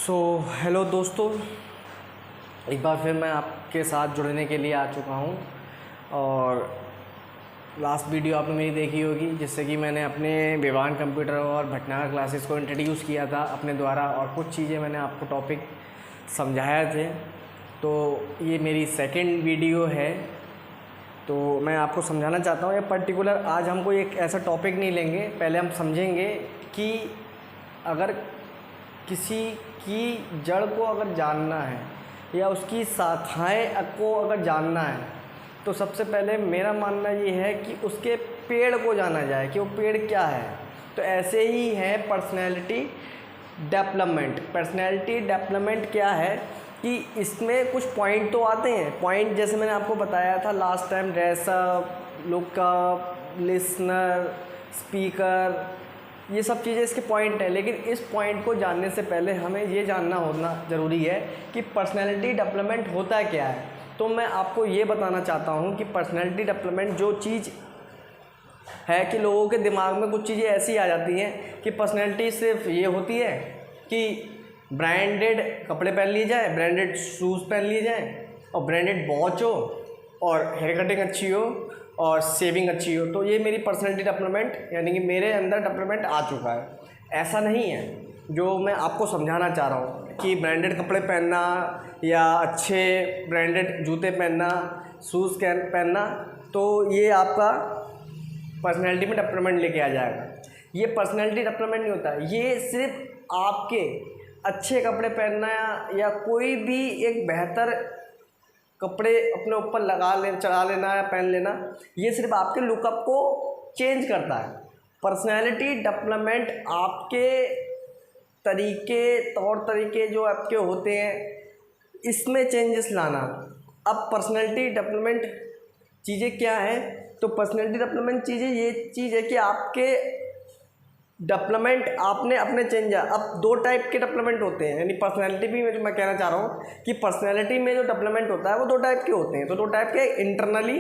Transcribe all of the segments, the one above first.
So hello दोस्तों, एक बार फिर मैं आपके साथ जुड़ने के लिए आ चुका हूँ। और लास्ट वीडियो आपने मेरी देखी होगी जिससे कि मैंने अपने विवान कंप्यूटर और भटनागर क्लासेस को इंट्रोड्यूस किया था अपने द्वारा, और कुछ चीज़ें मैंने आपको टॉपिक समझाए थे। तो ये मेरी सेकंड वीडियो है। तो मैं आपको समझाना चाहता हूँ, ये पर्टिकुलर आज हम कोई एक ऐसा टॉपिक नहीं लेंगे। पहले हम समझेंगे कि अगर किसी की जड़ को अगर जानना है या उसकी शाखाएं को अगर जानना है तो सबसे पहले मेरा मानना ये है कि उसके पेड़ को जाना जाए कि वो पेड़ क्या है। तो ऐसे ही है पर्सनैलिटी डेवलपमेंट। पर्सनैलिटी डेवलपमेंट क्या है कि इसमें कुछ पॉइंट तो आते हैं। पॉइंट जैसे मैंने आपको बताया था last time, dress up, lookup, listener, speaker, ये सब चीज़ें इसके पॉइंट है। लेकिन इस पॉइंट को जानने से पहले हमें ये जानना होना ज़रूरी है कि पर्सनैलिटी डेवलपमेंट होता क्या है। तो मैं आपको ये बताना चाहता हूँ कि पर्सनैलिटी डेवलपमेंट जो चीज़ है कि लोगों के दिमाग में कुछ चीज़ें ऐसी आ जाती हैं कि पर्सनैलिटी सिर्फ ये होती है कि ब्रांडेड कपड़े पहन लिए जाए, ब्रांडेड शूज़ पहन लिए जाए, और ब्रांडेड वॉच हो, और हेयर कटिंग अच्छी हो, और सेविंग अच्छी हो, तो ये मेरी पर्सनैलिटी डेवलपमेंट यानी कि मेरे अंदर डेवलपमेंट आ चुका है। ऐसा नहीं है जो मैं आपको समझाना चाह रहा हूँ कि ब्रांडेड कपड़े पहनना या अच्छे ब्रांडेड जूते पहनना, शूज़ पहनना तो ये आपका पर्सनैलिटी में डेवलपमेंट लेके आ जाएगा। ये पर्सनैलिटी डेवलपमेंट नहीं होता, ये सिर्फ आपके अच्छे कपड़े पहनना या कोई भी एक बेहतर कपड़े अपने ऊपर चढ़ा लेना या पहन लेना, ये सिर्फ आपके लुकअप को चेंज करता है। पर्सनैलिटी डेवलपमेंट आपके तौर तरीके जो आपके होते हैं इसमें चेंजेस लाना। अब पर्सनैलिटी डेवलपमेंट चीज़ें क्या है, तो पर्सनैलिटी डेवलपमेंट चीज़ें ये चीज़ है कि आपके डेवलपमेंट आपने अपने चेंज। अब दो टाइप के डेवलपमेंट होते हैं, यानी पर्सनैलिटी भी मैं कहना चाह रहा हूँ कि पर्सनैलिटी में जो डेवलपमेंट होता है वो दो टाइप के होते हैं। तो दो टाइप के, इंटरनली,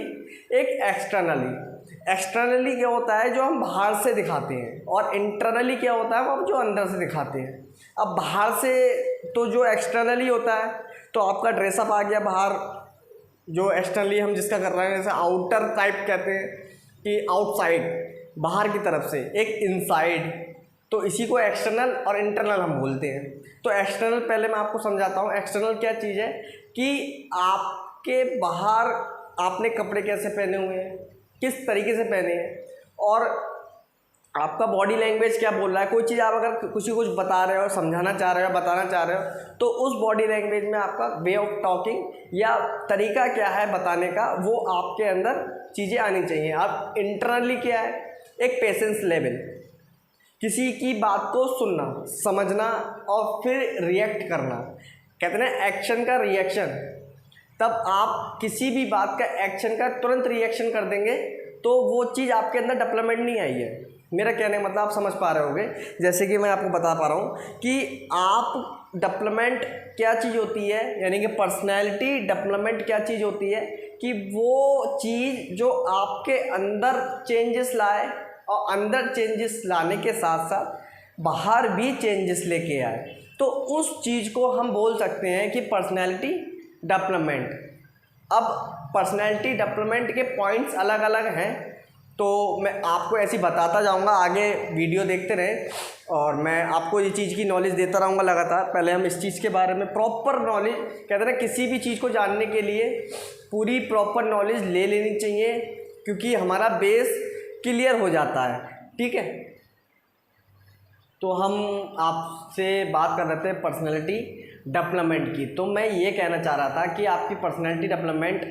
एक एक्सटर्नली। एक्सटर्नली क्या होता है जो हम बाहर से दिखाते हैं, और इंटरनली क्या होता है वो जो अंदर से दिखाते हैं। अब बाहर से तो जो एक्सटर्नली होता है तो आपका ड्रेसअप आ गया बाहर, जो एक्सटर्नली हम जिसका कर रहे हैं, जैसे आउटर टाइप कहते हैं कि आउटसाइड बाहर की तरफ से, एक इनसाइड, तो इसी को एक्सटर्नल और इंटरनल हम बोलते हैं। तो एक्सटर्नल पहले मैं आपको समझाता हूँ। एक्सटर्नल क्या चीज़ है कि आपके बाहर आपने कपड़े कैसे पहने हुए हैं, किस तरीके से पहने हैं, और आपका बॉडी लैंग्वेज क्या बोल रहा है। कोई चीज़ आप अगर किसी को कुछ बता रहे हो, समझाना चाह रहे हो, बताना चाह रहे हो, तो उस बॉडी लैंग्वेज में आपका वे ऑफ टॉकिंग या तरीका क्या है बताने का, वो आपके अंदर चीज़ें आनी चाहिए। अब इंटरनली क्या है, एक पेशेंस लेवल, किसी की बात को सुनना, समझना और फिर रिएक्ट करना। कहते हैं एक्शन का रिएक्शन। तब आप किसी भी बात का एक्शन का तुरंत रिएक्शन कर देंगे तो वो चीज़ आपके अंदर डेवलपमेंट नहीं आई है। मेरा कहने का मतलब आप समझ पा रहे होंगे। जैसे कि मैं आपको बता पा रहा हूँ कि आप डेवलपमेंट क्या चीज़ होती है, यानी कि पर्सनैलिटी डेवलपमेंट क्या चीज़ होती है कि वो चीज़ जो आपके अंदर चेंजेस लाए, और अंदर चेंजेस लाने के साथ साथ बाहर भी चेंजेस लेके आए, तो उस चीज़ को हम बोल सकते हैं कि पर्सनैलिटी डेवलपमेंट। अब पर्सनैलिटी डेवलपमेंट के पॉइंट्स अलग अलग हैं, तो मैं आपको ऐसी बताता जाऊंगा, आगे वीडियो देखते रहें और मैं आपको ये चीज़ की नॉलेज देता रहूँगा लगातार। पहले हम इस चीज़ के बारे में प्रॉपर नॉलेज, कहते हैं किसी भी चीज़ को जानने के लिए पूरी प्रॉपर नॉलेज ले लेनी चाहिए, क्योंकि हमारा बेस क्लियर हो जाता है। ठीक है, तो हम आपसे बात कर रहे थे पर्सनैलिटी डेवलपमेंट की। तो मैं ये कहना चाह रहा था कि आपकी पर्सनैलिटी डेवलपमेंट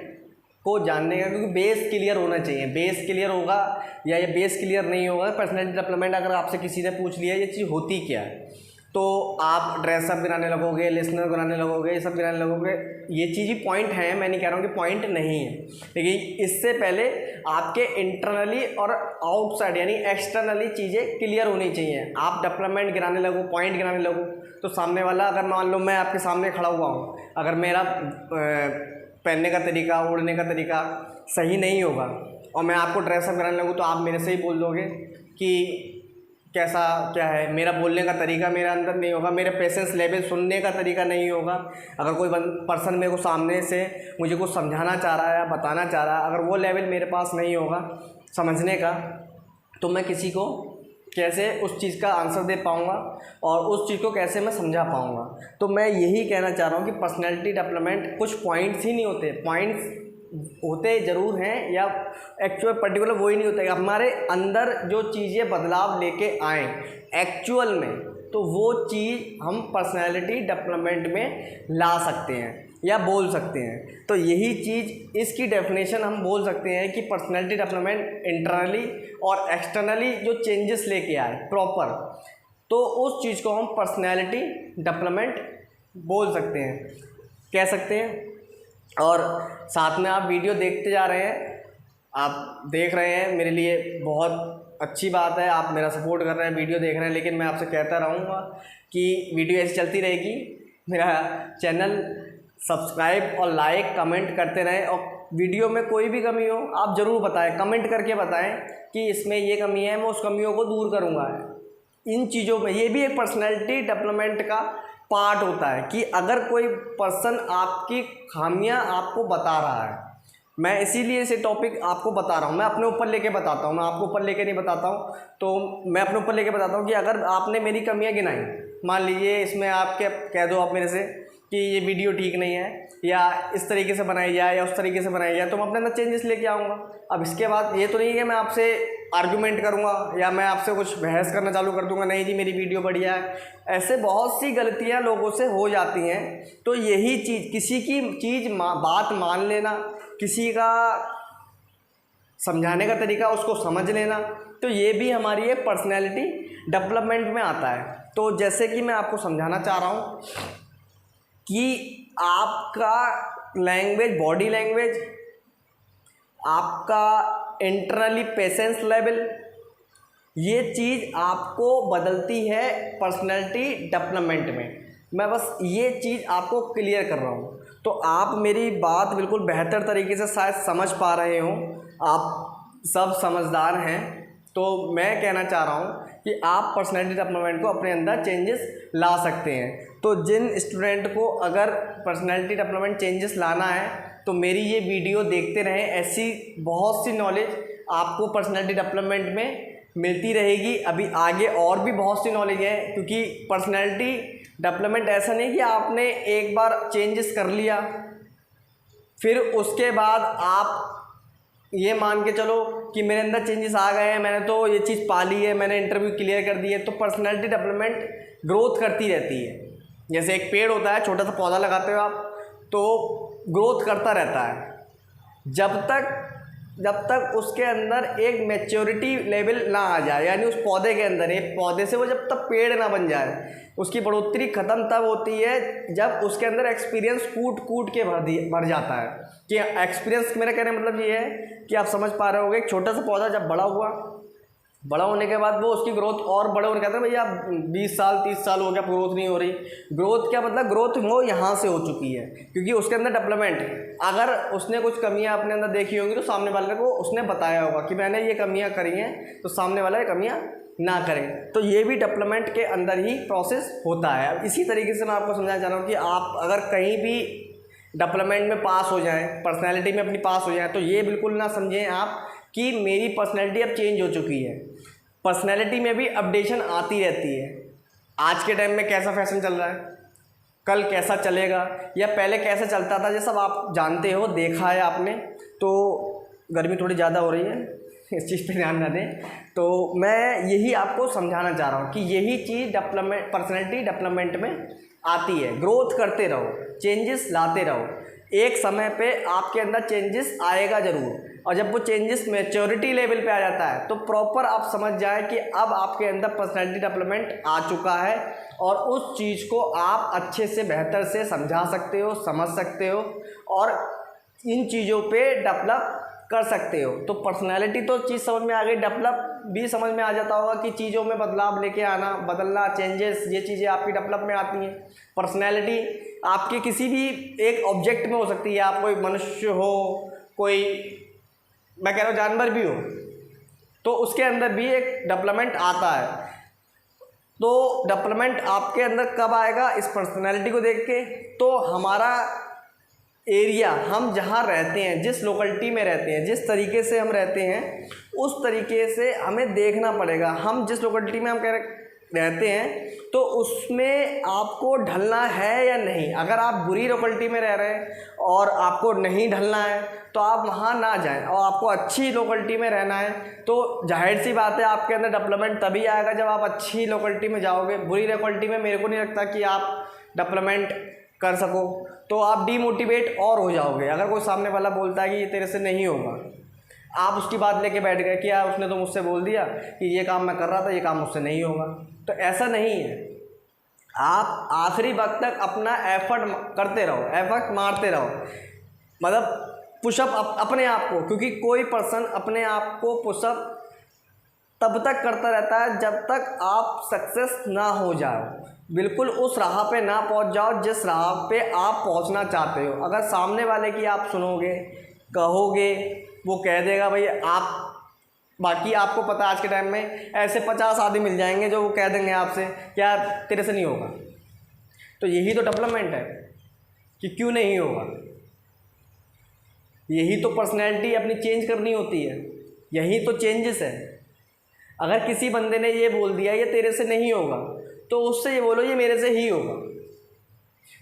को जानने का, क्योंकि बेस क्लियर होना चाहिए। बेस क्लियर होगा या ये बेस क्लियर नहीं होगा, पर्सनैलिटी डेवलपमेंट अगर आपसे किसी ने पूछ लिया ये चीज़ होती क्या है, तो आप ड्रेसअप गिराने लगोगे, लिसनर गिराने लगोगे, ये सब गिराने लगोगे। ये चीज़ ही पॉइंट है, मैं नहीं कह रहा हूँ कि पॉइंट नहीं है, लेकिन इससे पहले आपके इंटरनली और आउटसाइड यानी एक्सटर्नली चीज़ें क्लियर होनी चाहिए। आप डेवलपमेंट गिराने लगो, पॉइंट गिराने लगो, तो सामने वाला, अगर मान लो मैं आपके सामने खड़ा हुआ हूँ, अगर मेरा पहनने का तरीका, उड़ने का तरीका सही नहीं होगा और मैं आपको ड्रेसअप कराने लगूँ, तो आप मेरे से ही बोल दोगे कि कैसा क्या है, मेरा बोलने का तरीका मेरे अंदर नहीं होगा, मेरा पेशेंस लेवल सुनने का तरीका नहीं होगा। अगर कोई पर्सन मेरे को सामने से मुझे कुछ समझाना चाह रहा है या बताना चाह रहा है, अगर वो लेवल मेरे पास नहीं होगा समझने का, तो मैं किसी को कैसे उस चीज़ का आंसर दे पाऊँगा और उस चीज़ को कैसे मैं समझा पाऊँगा। तो मैं यही कहना चाह रहा हूँ कि पर्सनैलिटी डेवलपमेंट कुछ पॉइंट्स ही नहीं होते, पॉइंट्स होते ज़रूर हैं या एक्चुअल पर्टिकुलर वो ही नहीं होता है। हमारे अंदर जो चीज़ें बदलाव लेके आएँ एक्चुअल में, तो वो चीज़ हम पर्सनैलिटी डेवलपमेंट में ला सकते हैं या बोल सकते हैं। तो यही चीज़, इसकी डेफिनेशन हम बोल सकते हैं कि पर्सनैलिटी डेवलपमेंट इंटरनली और एक्सटर्नली जो चेंजेस लेके आए प्रॉपर, तो उस चीज़ को हम पर्सनैलिटी डेवलपमेंट बोल सकते हैं, कह सकते हैं। और साथ में आप वीडियो देखते जा रहे हैं, आप देख रहे हैं, मेरे लिए बहुत अच्छी बात है, आप मेरा सपोर्ट कर रहे हैं, वीडियो देख रहे हैं। लेकिन मैं आपसे कहता रहूँगा कि वीडियो ऐसी चलती रहेगी, मेरा चैनल सब्सक्राइब और लाइक कमेंट करते रहें, और वीडियो में कोई भी कमी हो आप ज़रूर बताएं, कमेंट करके बताएं कि इसमें ये कमी है, मैं उस कमियों को दूर करूँगा। इन चीज़ों में ये भी एक पर्सनैलिटी डेवलपमेंट का पार्ट होता है कि अगर कोई पर्सन आपकी खामियां आपको बता रहा है, मैं इसीलिए इसे टॉपिक आपको बता रहा हूँ, मैं अपने ऊपर लेके बताता हूँ, मैं आपको ऊपर लेके नहीं बताता हूँ, तो मैं अपने ऊपर लेके बताता हूँ कि अगर आपने मेरी कमियां गिनाई, मान लीजिए इसमें आप क्या कह दो आप मेरे से कि ये वीडियो ठीक नहीं है या इस तरीके से बनाई जाए या उस तरीके से बनाई जाए, तो मैं अपने अंदर चेंजेस लेके आऊँगा। अब इसके बाद ये तो नहीं है कि मैं आपसे आर्गूमेंट करूँगा या मैं आपसे कुछ बहस करना चालू कर दूँगा, नहीं जी मेरी वीडियो बढ़िया है। ऐसे बहुत सी गलतियाँ लोगों से हो जाती हैं। तो यही चीज़, किसी की चीज़ बात मान लेना, किसी का समझाने का तरीका उसको समझ लेना, तो ये भी हमारी एक पर्सनैलिटी डेवलपमेंट में आता है। तो जैसे कि मैं आपको समझाना चाह रहा हूँ कि आपका लैंग्वेज, बॉडी लैंग्वेज, आपका इंटरनली पेशेंस लेवल, ये चीज़ आपको बदलती है पर्सनैलिटी डेवलपमेंट में। मैं बस ये चीज़ आपको क्लियर कर रहा हूँ, तो आप मेरी बात बिल्कुल बेहतर तरीके से शायद समझ पा रहे हो, आप सब समझदार हैं। तो मैं कहना चाह रहा हूँ कि आप पर्सनैलिटी डेवलपमेंट को अपने अंदर चेंजेस ला सकते हैं। तो जिन स्टूडेंट को अगर पर्सनैलिटी डेवलपमेंट चेंजेस लाना है, तो मेरी ये वीडियो देखते रहें, ऐसी बहुत सी नॉलेज आपको पर्सनैलिटी डेवलपमेंट में मिलती रहेगी। अभी आगे और भी बहुत सी नॉलेज है, क्योंकि पर्सनैलिटी डेवलपमेंट ऐसा नहीं कि आपने एक बार चेंजेस कर लिया फिर उसके बाद आप ये मान के चलो कि मेरे अंदर चेंजेस आ गए हैं, मैंने तो ये चीज़ पा ली है, मैंने इंटरव्यू क्लियर कर दी है। तो पर्सनैलिटी डेवलपमेंट ग्रोथ करती रहती है। जैसे एक पेड़ होता है, छोटा सा पौधा लगाते हो आप, तो ग्रोथ करता रहता है जब तक उसके अंदर एक मैच्योरिटी लेवल ना आ जाए, यानी उस पौधे के अंदर, एक पौधे से वो जब तक पेड़ ना बन जाए, उसकी बढ़ोतरी ख़त्म तब होती है जब उसके अंदर एक्सपीरियंस कूट के भर जाता है। कि एक्सपीरियंस, मेरा कहने का मतलब ये है कि आप समझ पा रहे होगे, एक छोटा सा पौधा जब बड़ा होने के बाद वो उसकी ग्रोथ और बड़े होने कहते हैं भैया 20 साल 30 साल हो गया, ग्रोथ नहीं हो रही। ग्रोथ क्या मतलब, ग्रोथ वो यहाँ से हो चुकी है, क्योंकि उसके अंदर डेवलपमेंट, अगर उसने कुछ कमियाँ अपने अंदर देखी होंगी तो सामने वाले को उसने बताया होगा कि मैंने ये कमियाँ करी हैं, तो सामने वाला ये कमियाँ ना करें। तो ये भी डेवलपमेंट के अंदर ही प्रोसेस होता है। अब इसी तरीके से मैं आपको समझाना चाह रहा हूँ कि आप अगर कहीं भी डेवलपमेंट में पास हो जाएं, पर्सनैलिटी में अपनी पास हो जाएं, तो ये बिल्कुल ना समझें आप कि मेरी पर्सनैलिटी अब चेंज हो चुकी है। पर्सनैलिटी में भी अपडेशन आती रहती है। आज के टाइम में कैसा फैशन चल रहा है, कल कैसा चलेगा, या पहले कैसा चलता था, ये सब आप जानते हो, देखा है आपने। तो गर्मी थोड़ी ज़्यादा हो रही है, इस चीज़ पे ध्यान ना दें। तो मैं यही आपको समझाना चाह रहा हूँ कि यही चीज़ डेवलपमेंट, पर्सनैलिटी डेवलपमेंट में आती है। ग्रोथ करते रहो, चेंजेस लाते रहो, एक समय पे आपके अंदर चेंजेस आएगा ज़रूर। और जब वो चेंजेस मैच्योरिटी लेवल पे आ जाता है, तो प्रॉपर आप समझ जाए कि अब आपके अंदर पर्सनैलिटी डेवलपमेंट आ चुका है, और उस चीज़ को आप अच्छे से बेहतर से समझा सकते हो, समझ सकते हो, और इन चीज़ों पे डेवलप कर सकते हो। तो पर्सनैलिटी तो चीज़ समझ में आ गई, डेवलप भी समझ में आ जाता होगा कि चीज़ों में बदलाव लेके आना, बदलना, चेंजेस, ये चीज़ें आपकी डेवलप में आती हैं। पर्सनैलिटी आपके किसी भी एक ऑब्जेक्ट में हो सकती है, आप कोई मनुष्य हो, कोई मैं कह रहा हूँ जानवर भी हो, तो उसके अंदर भी एक डेवलपमेंट आता है। तो डेवलपमेंट आपके अंदर कब आएगा? इस पर्सनैलिटी को देख के। तो हमारा एरिया, हम जहाँ रहते हैं, जिस लोकेलिटी में रहते हैं, जिस तरीके से हम रहते हैं, उस तरीके से हमें देखना पड़ेगा। हम जिस लोकेलिटी में हम रहते हैं तो उसमें आपको ढलना है या नहीं। अगर आप बुरी लोकेलिटी में रह रहे हैं और आपको नहीं ढलना है तो आप वहाँ ना जाएं, और आपको अच्छी लोकेलिटी में रहना है तो जाहिर सी बात है आपके अंदर डेवलपमेंट तभी आएगा जब आप अच्छी लोकेलिटी में जाओगे। बुरी लोकेलिटी में मेरे को नहीं लगता कि आप डेवलपमेंट कर सको, तो आप डीमोटिवेट और हो जाओगे। अगर कोई सामने वाला बोलता है कि ये तेरे से नहीं होगा, आप उसकी बात लेके बैठ गए कि यार उसने तो मुझसे बोल दिया कि ये काम मैं कर रहा था, ये काम मुझसे नहीं होगा, तो ऐसा नहीं है। आप आखिरी वक्त तक अपना एफर्ट करते रहो, एफर्ट मारते रहो, मतलब पुशअप अपने आप को, क्योंकि कोई पर्सन अपने आप को पुशअप तब तक करता रहता है जब तक आप सक्सेस ना हो जाओ, बिल्कुल उस राह पे ना पहुंच जाओ जिस राह पे आप पहुंचना चाहते हो। अगर सामने वाले की आप सुनोगे, कहोगे, वो कह देगा भाई आप, बाकी आपको पता आज के टाइम में ऐसे 50 आदमी मिल जाएंगे जो वो कह देंगे आपसे क्या तेरे से नहीं होगा। तो यही तो डेवलपमेंट है कि क्यों नहीं होगा। यही तो पर्सनैलिटी अपनी चेंज करनी होती है, यही तो चेंजेस है। अगर किसी बंदे ने ये बोल दिया ये तेरे से नहीं होगा, तो उससे ये बोलो ये मेरे से ही होगा।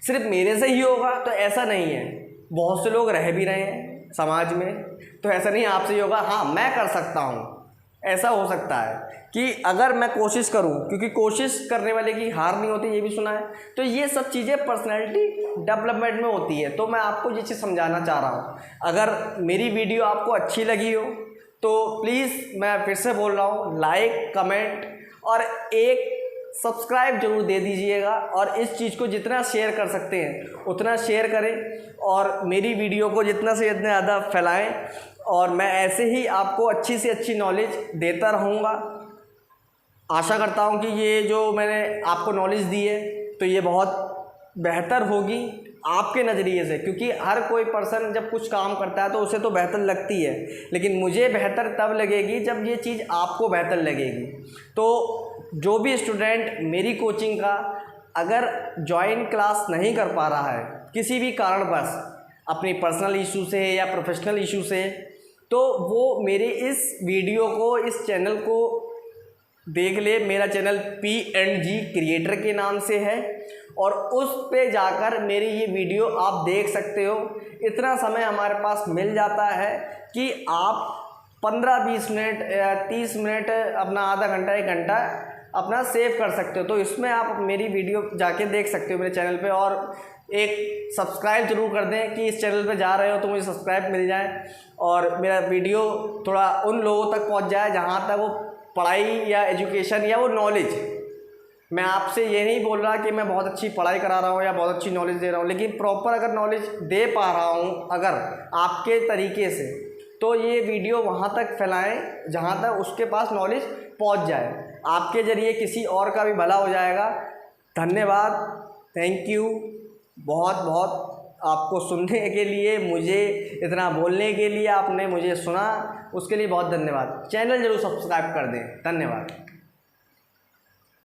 सिर्फ मेरे से ही होगा तो ऐसा नहीं है, बहुत से लोग रह भी रहे हैं समाज में, तो ऐसा नहीं आपसे ही होगा। हाँ, मैं कर सकता हूँ, ऐसा हो सकता है कि अगर मैं कोशिश करूँ, क्योंकि कोशिश करने वाले की हार नहीं होती, ये भी सुना है। तो ये सब चीज़ें पर्सनैलिटी डेवलपमेंट में होती है। तो मैं आपको ये चीज़ समझाना चाह रहा हूँ। अगर मेरी वीडियो आपको अच्छी लगी हो तो प्लीज़, मैं फिर से बोल रहा हूँ, लाइक, कमेंट और एक सब्सक्राइब जरूर दे दीजिएगा। और इस चीज़ को जितना शेयर कर सकते हैं उतना शेयर करें, और मेरी वीडियो को जितना से जितना ज़्यादा फैलाएं। और मैं ऐसे ही आपको अच्छी से अच्छी नॉलेज देता रहूँगा। आशा करता हूँ कि ये जो मैंने आपको नॉलेज दी है तो ये बहुत बेहतर होगी आपके नज़रिए से, क्योंकि हर कोई पर्सन जब कुछ काम करता है तो उसे तो बेहतर लगती है, लेकिन मुझे बेहतर तब लगेगी जब ये चीज़ आपको बेहतर लगेगी। तो जो भी स्टूडेंट मेरी कोचिंग का अगर ज्वाइन क्लास नहीं कर पा रहा है किसी भी कारणवश, अपनी पर्सनल इशू से या प्रोफेशनल इशू से, तो वो मेरे इस वीडियो को, इस चैनल को देख ले। मेरा चैनल P&G क्रिएटर के नाम से है, और उस पे जाकर मेरी ये वीडियो आप देख सकते हो। इतना समय हमारे पास मिल जाता है कि आप 15-20 मिनट, 30 मिनट, अपना आधा घंटा, 1 घंटा अपना सेव कर सकते हो। तो इसमें आप मेरी वीडियो जाके देख सकते हो मेरे चैनल पे, और एक सब्सक्राइब जरूर कर दें कि इस चैनल पे जा रहे हो तो मुझे सब्सक्राइब मिल जाए, और मेरा वीडियो थोड़ा उन लोगों तक पहुंच जाए जहां तक वो पढ़ाई या एजुकेशन या वो नॉलेज। मैं आपसे ये नहीं बोल रहा कि मैं बहुत अच्छी पढ़ाई करा रहा हूँ या बहुत अच्छी नॉलेज दे रहा हूँ, लेकिन प्रॉपर अगर नॉलेज दे पा रहा हूँ अगर आपके तरीके से, तो ये वीडियो वहाँ तक फैलाएं जहाँ तक उसके पास नॉलेज पहुँच जाए। आपके ज़रिए किसी और का भी भला हो जाएगा। धन्यवाद, थैंक यू बहुत बहुत आपको सुनने के लिए, मुझे इतना बोलने के लिए, आपने मुझे सुना उसके लिए बहुत धन्यवाद। चैनल ज़रूर सब्सक्राइब कर दें। धन्यवाद।